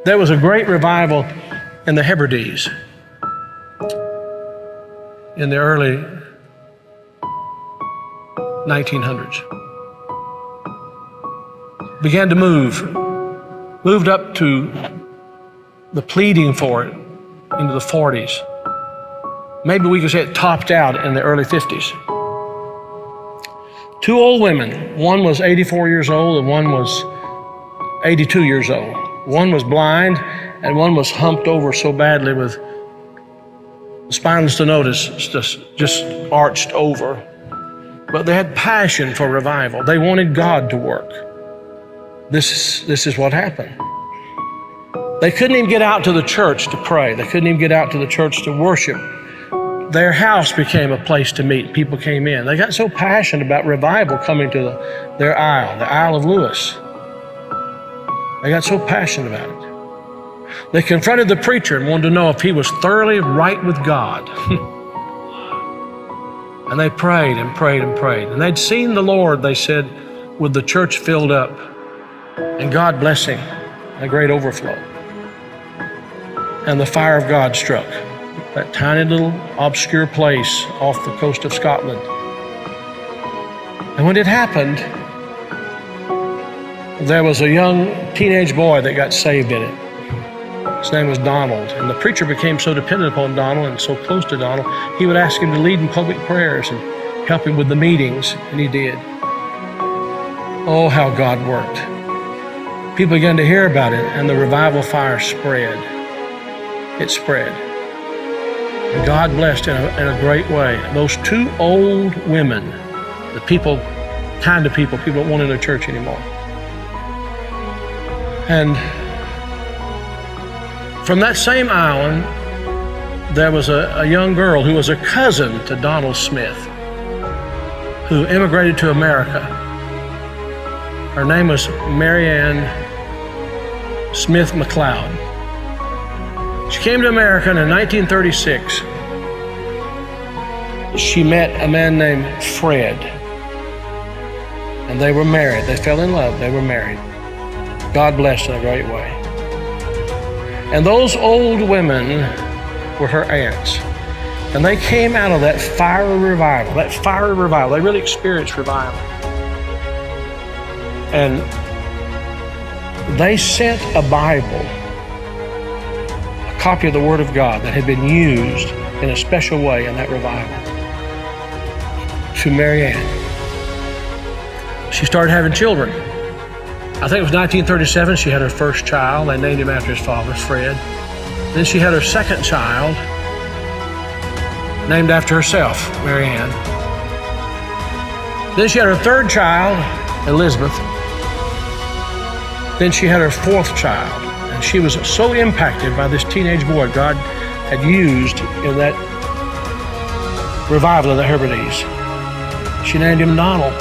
There was a great revival in the Hebrides in the early 1900s. Began to moved up to the pleading for it into the 40s. Maybe we could say it topped out in the early 50s. Two old women, one was 84 years old and one was 82 years old. One was blind and one was humped over so badly with spinal stenosis, just arched over. But they had passion for revival. They wanted God to work. This is what happened. They couldn't even get out to the church to pray. They couldn't even get out to the church to worship. Their house became a place to meet. People came in. They got so passionate about revival coming to their Isle, the Isle of Lewis. They got so passionate about it. They confronted the preacher and wanted to know if he was thoroughly right with God. And they prayed and prayed and prayed. And they'd seen the Lord, they said, with the church filled up and God blessing, a great overflow. And the fire of God struck that tiny little obscure place off the coast of Scotland. And when it happened, there was a young teenage boy that got saved in it. His name was Donald, and the preacher became so dependent upon Donald and so close to Donald, he would ask him to lead in public prayers and help him with the meetings, and he did. Oh, how God worked. People began to hear about it, and the revival fire spread. It spread. And God blessed in a great way. Those two old women, the kind of people don't want in their church anymore. And from that same island, there was a young girl who was a cousin to Donald Smith, who immigrated to America. Her name was Mary Ann Smith McLeod. She came to America in 1936. She met a man named Fred, and they were married. They fell in love. They were married. God blessed in a great way. And those old women were her aunts. And they came out of that fiery revival, They really experienced revival. And they sent a Bible, a copy of the Word of God that had been used in a special way in that revival, to Mary Ann. She started having children. I think it was 1937, she had her first child. They named him after his father, Fred. Then she had her second child, named after herself, Mary Ann. Then she had her third child, Elizabeth. Then she had her fourth child, and she was so impacted by this teenage boy God had used in that revival of the Hebrides. She named him Donald.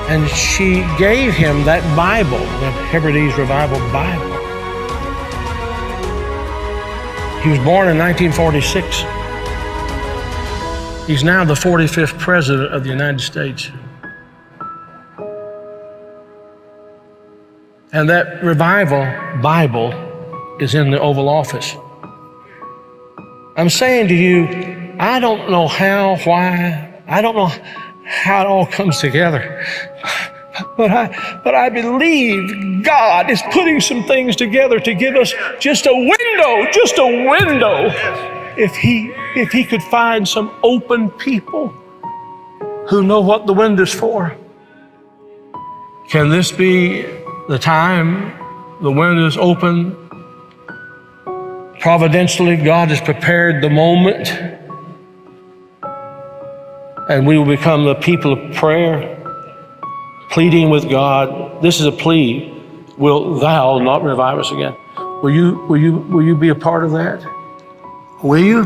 And she gave him that Bible, the Hebrides Revival Bible. He was born in 1946. He's now the 45th President of the United States. And that revival Bible is in the Oval Office. I'm saying to you, I don't know how, why, I don't know how it all comes together. But I believe God is putting some things together to give us just a window. If he could find some open people who know what the window's for. Can this be the time the window's open? Providentially, God has prepared the moment, and we will become the people of prayer, pleading with God. This is a plea. Will thou not revive us again? Will you be a part of that? Will you?